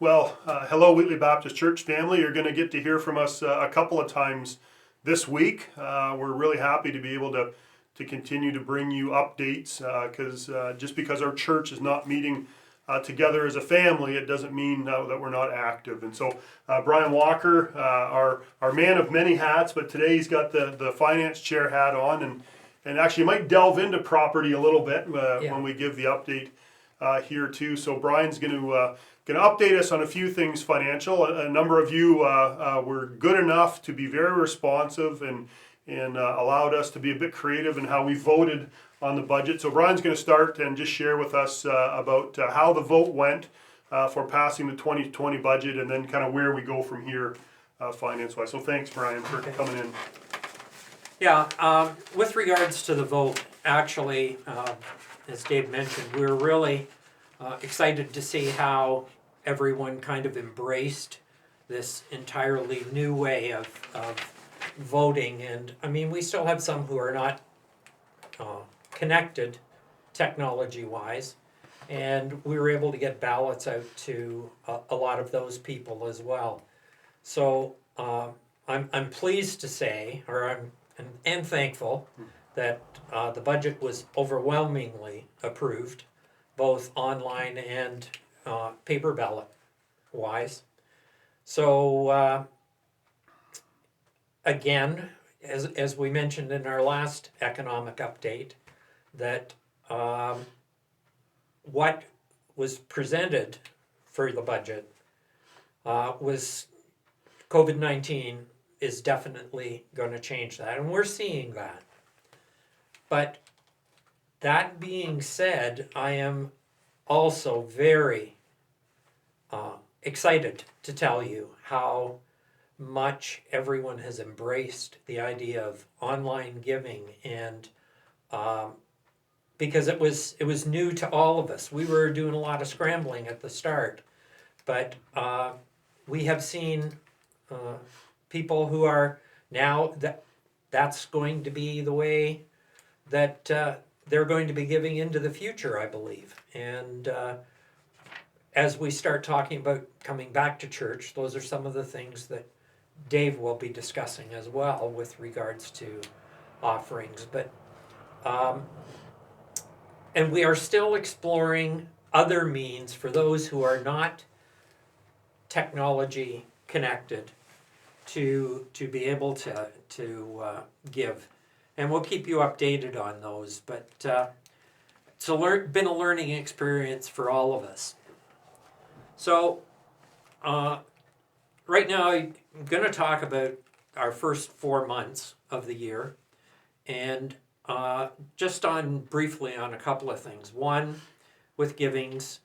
Well, hello, Wheatley Baptist Church family. You're going to get to hear from us a couple of times this week. We're really happy to be able to continue to bring you updates because just because our church is not meeting together as a family, it doesn't mean that we're not active. And so Brian Walker, our man of many hats, but today he's got the finance chair hat on and actually might delve into property a little bit when we give the update here too. So Brian's going to update us on a few things financial. A number of you were good enough to be very responsive and allowed us to be a bit creative in how we voted on the budget. So Brian's going to start and just share with us about how the vote went for passing the 2020 budget and then kind of where we go from here finance-wise. So thanks, Brian, for coming in. Yeah, with regards to the vote, actually, as Dave mentioned, we're really excited to see how everyone kind of embraced this entirely new way of voting. And I mean, we still have some who are not connected technology-wise, and we were able to get ballots out to a lot of those people as well. So I'm pleased to say, and thankful that the budget was overwhelmingly approved, both online and paper ballot wise. So again, as we mentioned in our last economic update, that what was presented for the budget was COVID-19 is definitely going to change that, and we're seeing that. But that being said, I am also very excited to tell you how much everyone has embraced the idea of online giving, and because it was new to all of us. We were doing a lot of scrambling at the start, but we have seen people who are now that's going to be the way that they're going to be giving into the future, I believe. And as we start talking about coming back to church, those are some of the things that Dave will be discussing as well with regards to offerings. But and we are still exploring other means for those who are not technology connected to be able to give. And we'll keep you updated on those. But it's been a learning experience for all of us. So right now I'm going to talk about our first 4 months of the year, and just briefly on a couple of things. One, with givings,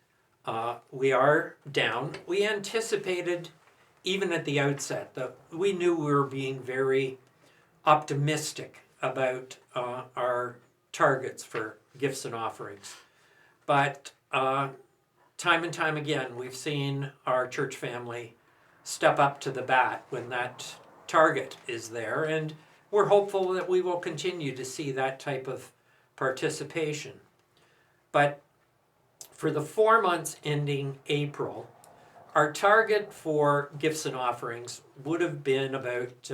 we are down. We anticipated, even at the outset, that we knew we were being very optimistic about our targets for gifts and offerings. But time and time again, we've seen our church family step up to the bat when that target is there, and we're hopeful that we will continue to see that type of participation. But for the 4 months ending April, our target for gifts and offerings would have been about,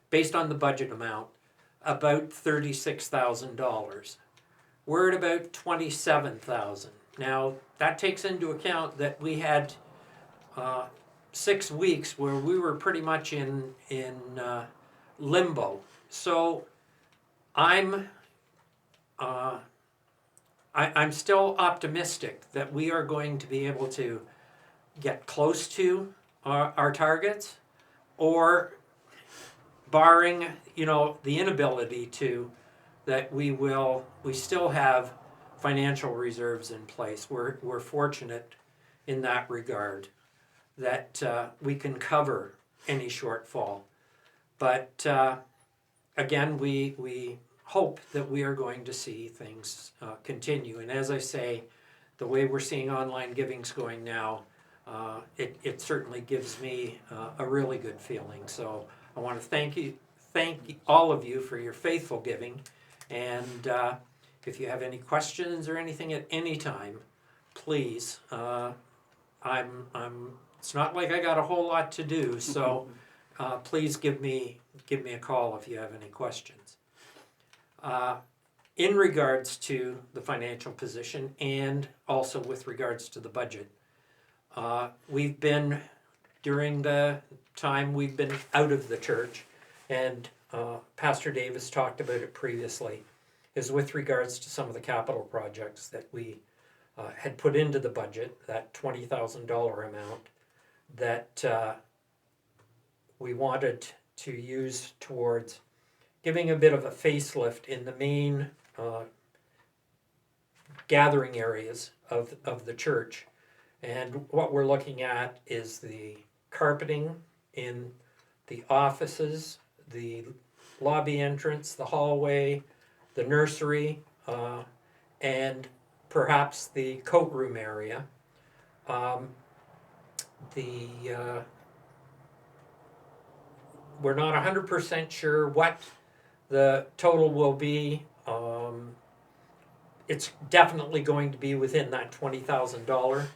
based on the budget amount, about $36,000. We're at about $27,000. Now, that takes into account that we had 6 weeks where we were pretty much in limbo. So I'm still optimistic that we are going to be able to get close to our targets, or barring the inability to, that we still have financial reserves in place. We're fortunate in that regard that we can cover any shortfall. But again, we hope that we are going to see things continue. And as I say, the way we're seeing online givings going now, it certainly gives me a really good feeling. So I want to thank all of you for your faithful giving. And if you have any questions or anything at any time, please It's not like I got a whole lot to do, so please give me a call if you have any questions. In regards to the financial position and also with regards to the budget, we've been, during the time we've been out of the church, and Pastor Davis talked about it previously, is with regards to some of the capital projects that we had put into the budget, that $20,000 amount that we wanted to use towards giving a bit of a facelift in the main gathering areas of the church. And what we're looking at is the carpeting in the offices, the lobby entrance, the hallway, the nursery, and perhaps the coat room area. We're not 100% sure what the total will be. It's definitely going to be within that $20,000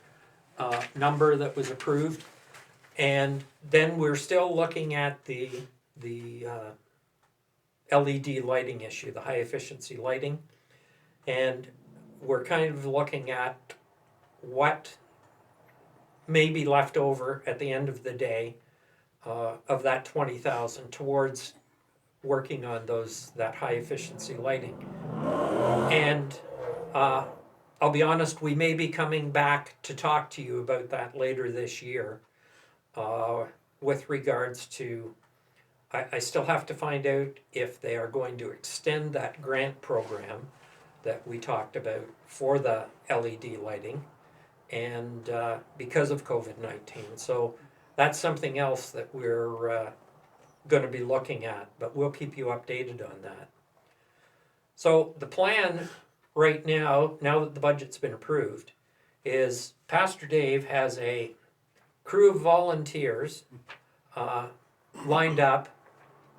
number that was approved. And then we're still looking at the LED lighting issue, the high efficiency lighting. And we're kind of looking at what may be left over at the end of the day of that 20,000 towards working on that high efficiency lighting. And I'll be honest, we may be coming back to talk to you about that later this year with regards to, I still have to find out if they are going to extend that grant program that we talked about for the LED lighting, and because of COVID-19. So that's something else that we're going to be looking at, but we'll keep you updated on that. So the plan right now that the budget's been approved, is Pastor Dave has a crew of volunteers lined up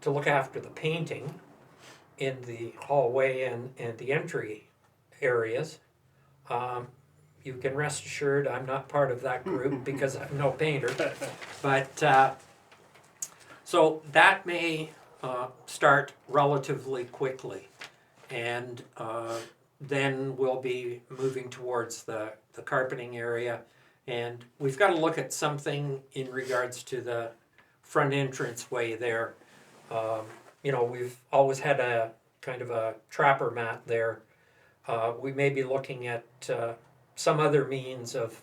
to look after the painting in the hallway and the entry areas. You can rest assured I'm not part of that group because I'm no painter. But so that may start relatively quickly. And then we'll be moving towards the carpeting area. And we've got to look at something in regards to the front entrance way there. We've always had a kind of a trapper mat there. We may be looking at some other means of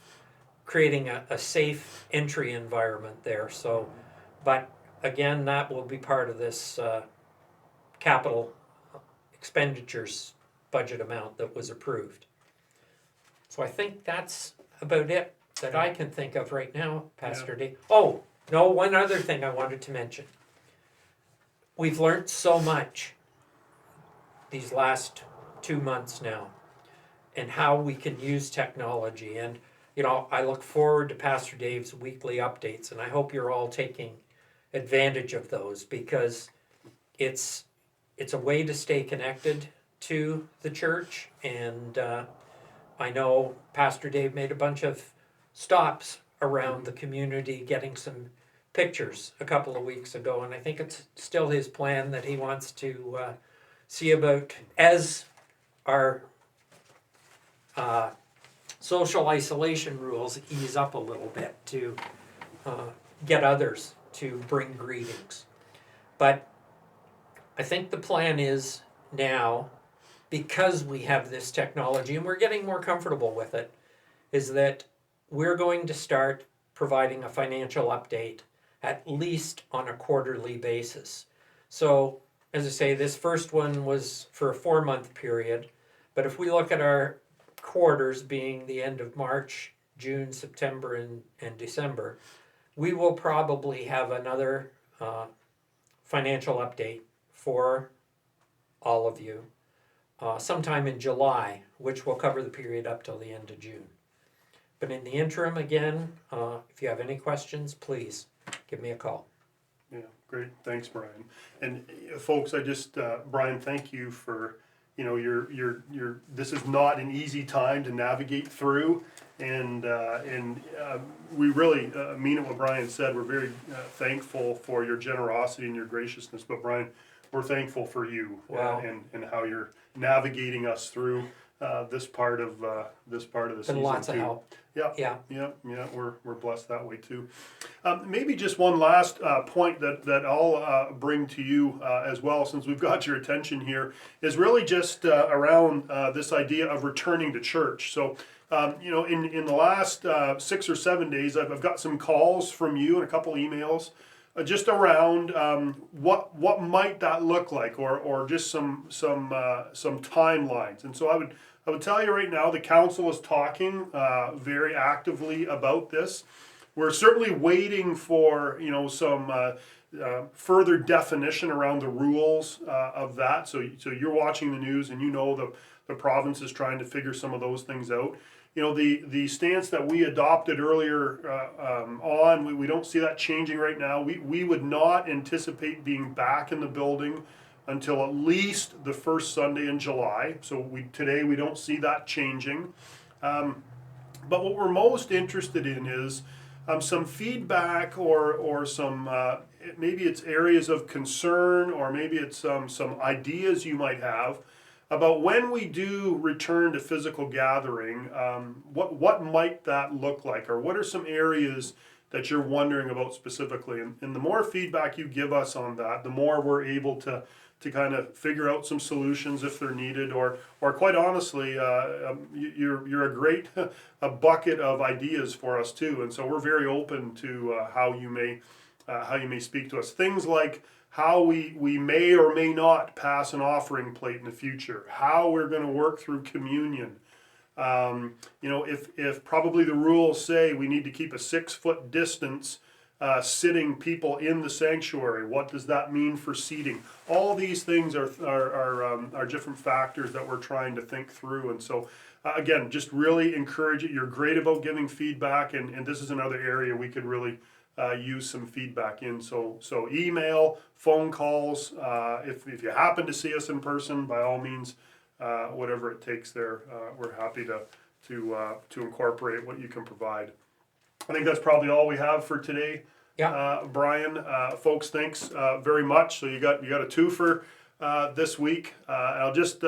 creating a safe entry environment there. So, but again, that will be part of this capital expenditures budget amount that was approved. So I think that's about it that I can think of right now, Pastor D. Oh, no, one other thing I wanted to mention. We've learned so much these last 2 months now, and how we can use technology. And, I look forward to Pastor Dave's weekly updates, and I hope you're all taking advantage of those, because it's a way to stay connected to the church. And I know Pastor Dave made a bunch of stops around the community getting some pictures a couple of weeks ago, and I think it's still his plan that he wants to see about, as our social isolation rules ease up a little bit, to get others to bring greetings. But I think the plan is now, because we have this technology and we're getting more comfortable with it, is that we're going to start providing a financial update at least on a quarterly basis. So, as I say, this first one was for a 4-month period, but if we look at our quarters being the end of March, June, September, and December, we will probably have another financial update for all of you sometime in July, which will cover the period up till the end of June. But in the interim, again, if you have any questions, please give me a call. Yeah, great. Thanks, Brian. And folks, Brian, thank you for you know, this is not an easy time to navigate through, and we really mean it what Brian said. We're very thankful for your generosity and your graciousness, but Brian, we're thankful for you. Wow. And how you're navigating us through this part of the Been season lots of too. help. Yeah. We're blessed that way too. Maybe just one last point that I'll bring to you as well, since we've got your attention here, is really just around this idea of returning to church. So, in the last 6 or 7 days, I've got some calls from you and a couple emails. Just around what might that look like, or just some timelines. And so I would tell you right now, the council is talking very actively about this. We're certainly waiting for some further definition around the rules of that. So you're watching the news and the province is trying to figure some of those things out. The stance that we adopted earlier we don't see that changing right now. We would not anticipate being back in the building until at least the first Sunday in July. So today we don't see that changing. But what we're most interested in is some feedback or some maybe it's areas of concern, or maybe it's some ideas you might have about when we do return to physical gathering. What might that look like, or what are some areas that you're wondering about specifically? And the more feedback you give us on that, the more we're able to kind of figure out some solutions if they're needed, or quite honestly, you're a great a bucket of ideas for us too. And so we're very open to how you may speak to us. Things like how we may or may not pass an offering plate in the future, how we're going to work through communion. If probably the rules say we need to keep a 6-foot distance sitting people in the sanctuary, what does that mean for seating? All these things are different factors that we're trying to think through. And so again, just really encourage you. You're great about giving feedback, and this is another area we could really use some feedback in. So email, phone calls, if you happen to see us in person, by all means, whatever it takes there, we're happy to incorporate what you can provide. I think that's probably all we have for today. Yeah. Brian, folks, thanks very much. So you got a twofer this week. I'll just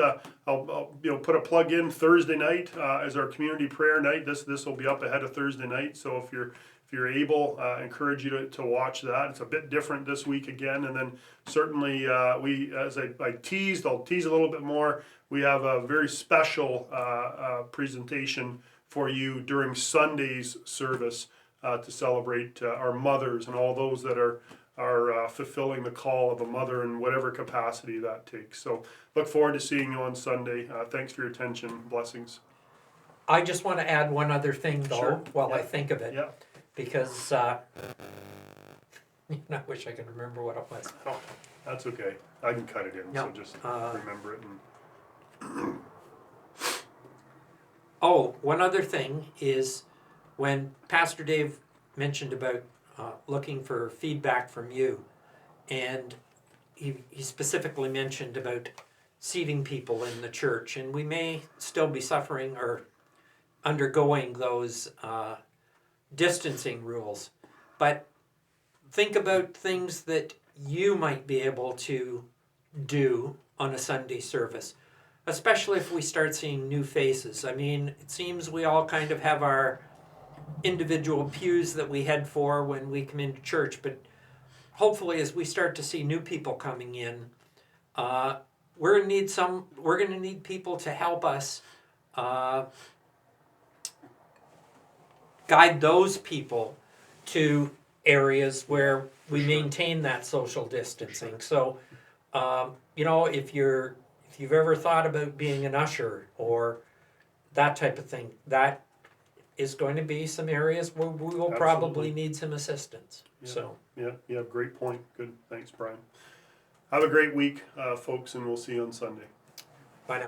I'll put a plug in. Thursday night as our community prayer night. This will be up ahead of Thursday night. So if you're able, encourage you to watch that. It's a bit different this week again. And then certainly we, as I teased, I'll tease a little bit more. We have a very special presentation for you during Sunday's service to celebrate our mothers and all those that are fulfilling the call of a mother in whatever capacity that takes. So look forward to seeing you on Sunday. Thanks for your attention. Blessings. I just want to add one other thing, though, Sure. while Yeah. I think of it. Yeah. Because I wish I could remember what it was. Oh, that's okay. I can cut it in, Yeah. so just remember it. One other thing is when Pastor Dave mentioned about looking for feedback from you, and he specifically mentioned about seating people in the church, and we may still be suffering or undergoing those distancing rules, but think about things that you might be able to do on a Sunday service, especially if we start seeing new faces. I mean, it seems we all kind of have our individual pews that we head for when we come into church, but hopefully as we start to see new people coming in, we're going to need people to help us guide those people to areas where we maintain that social distancing. So, if you've ever thought about being an usher or that type of thing, that is going to be some areas where we will probably need some assistance. Yeah. So Yeah, great point. Good. Thanks, Brian. Have a great week, folks, and we'll see you on Sunday.